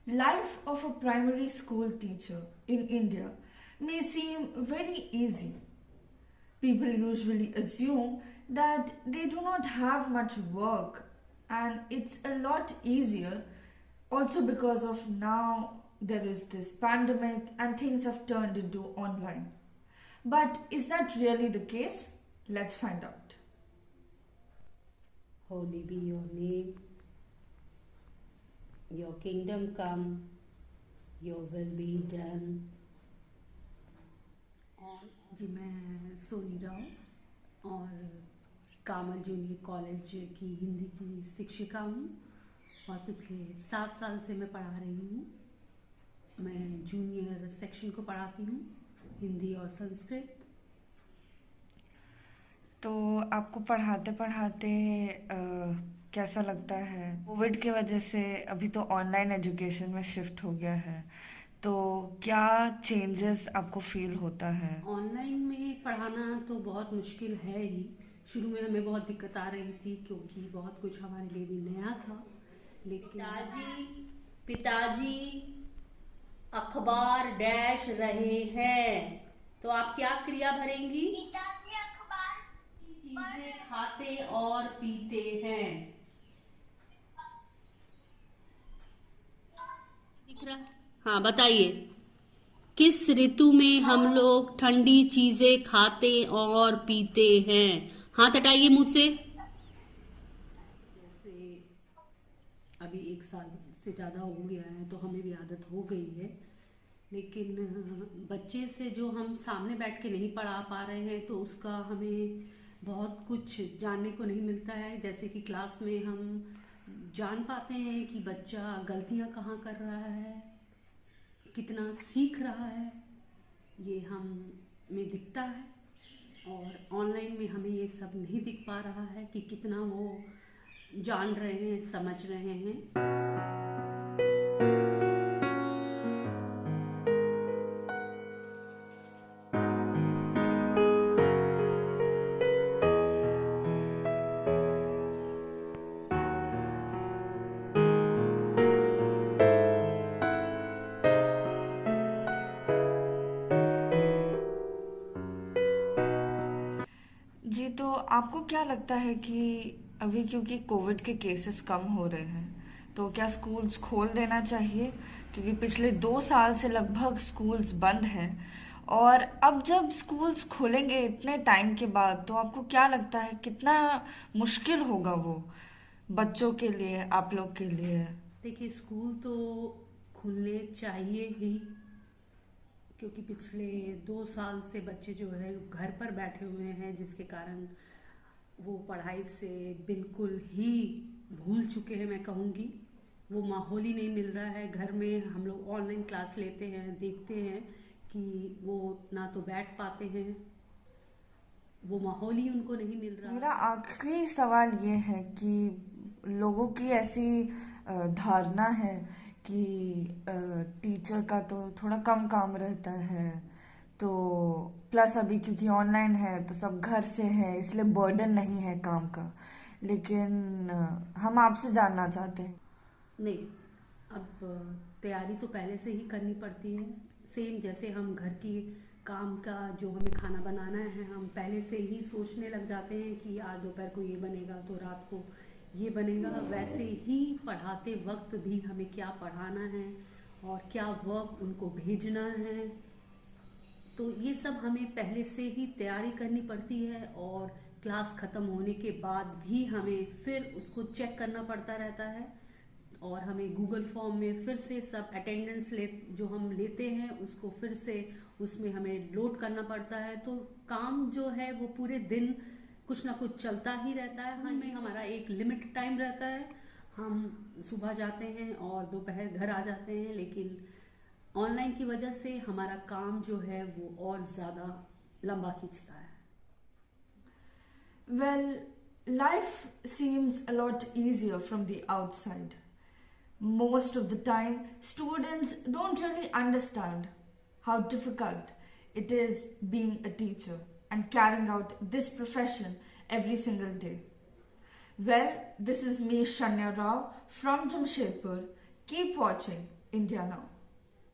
Life of a primary school teacher in India may seem very easy. People usually assume that they do not have much work and it's a lot easier also because of now there is this pandemic and things have turned into online. But is that really the case? Let's find out. Holy be your name, your kingdom come, your will be done. जी मैं सोनी राव और कामल junior college की हिंदी की शिक्षिका हूँ और पिछले 7 साल से मैं पढ़ा रही हूँ। मैं जूनियर सेक्शन को पढ़ाती हूँ, हिंदी और संस्कृत। तो आपको पढ़ाते पढ़ाते कैसा लगता है? कोविड की वजह से अभी तो ऑनलाइन एजुकेशन में शिफ्ट हो गया है, तो क्या चेंजेस आपको फील होता है? ऑनलाइन में पढ़ाना तो बहुत मुश्किल है ही। शुरू में हमें बहुत दिक्कत आ रही थी क्योंकि बहुत कुछ हमारे लिए भी नया था। लेकिन पिताजी अखबार डैश रहे हैं, तो आप क्या क्रिया भरेंगी? पिताजी अखबार चीजें खाते और पीते हैं। दिख रहा है? हाँ, बताइए, किस ऋतु में हम लोग ठंडी चीजें खाते और पीते हैं? हाथ हटाइए मुझ से। जैसे अभी 1 साल से ज़्यादा हो गया है तो हमें भी आदत हो गई है, लेकिन बच्चे से जो हम सामने बैठ के नहीं पढ़ा पा रहे हैं तो उसका हमें बहुत कुछ जानने को नहीं मिलता है। जैसे कि क्लास में हम जान पाते हैं कि बच्चा गलतियां कहाँ कर रहा है, कितना सीख रहा है, ये हमें दिखता है। और ऑनलाइन में हमें ये सब नहीं दिख पा रहा है कि कितना वो जान रहे हैं, समझ रहे हैं। जी, तो आपको क्या लगता है कि अभी क्योंकि कोविड के केसेस कम हो रहे हैं तो क्या स्कूल्स खोल देना चाहिए? क्योंकि पिछले 2 साल से लगभग स्कूल्स बंद हैं और अब जब स्कूल्स खुलेंगे इतने टाइम के बाद तो आपको क्या लगता है कितना मुश्किल होगा वो बच्चों के लिए, आप लोग के लिए? देखिए, स्कूल तो खुलने चाहिए ही क्योंकि पिछले 2 साल से बच्चे जो है घर पर बैठे हुए हैं, जिसके कारण वो पढ़ाई से बिल्कुल ही भूल चुके हैं। मैं कहूँगी वो माहौल ही नहीं मिल रहा है। घर में हम लोग ऑनलाइन क्लास लेते हैं, देखते हैं कि वो ना तो बैठ पाते हैं, वो माहौल ही उनको नहीं मिल रहा। मेरा आखिरी सवाल ये है कि लोगों की ऐसी धारणा है कि टीचर का तो थोड़ा कम काम रहता है, तो प्लस अभी क्योंकि ऑनलाइन है तो सब घर से है इसलिए बर्डन नहीं है काम का। लेकिन हम आपसे जानना चाहते हैं। नहीं, अब तैयारी तो पहले से ही करनी पड़ती है। सेम जैसे हम घर की काम का जो हमें खाना बनाना है, हम पहले से ही सोचने लग जाते हैं कि आज दोपहर को ये बनेगा तो रात को ये बनेगा। वैसे ही पढ़ाते वक्त भी हमें क्या पढ़ाना है और क्या वर्क उनको भेजना है, तो ये सब हमें पहले से ही तैयारी करनी पड़ती है। और क्लास ख़त्म होने के बाद भी हमें फिर उसको चेक करना पड़ता रहता है और हमें गूगल फॉर्म में फिर से सब अटेंडेंस जो हम लेते हैं उसको फिर से उसमें हमें लोड करना पड़ता है। तो काम जो है वो पूरे दिन कुछ ना कुछ चलता ही रहता है। हमें हमारा एक लिमिट टाइम रहता है, हम सुबह जाते हैं और दोपहर घर आ जाते हैं, लेकिन ऑनलाइन की वजह से हमारा काम जो है वो और ज़्यादा लंबा खींचता है। Well, life seems a lot easier from the outside. Most of the time, students don't really understand how difficult it is being a teacher and carrying out this profession every single day. Well, this is me, Shanya Rao from Jamshedpur. Keep watching India now.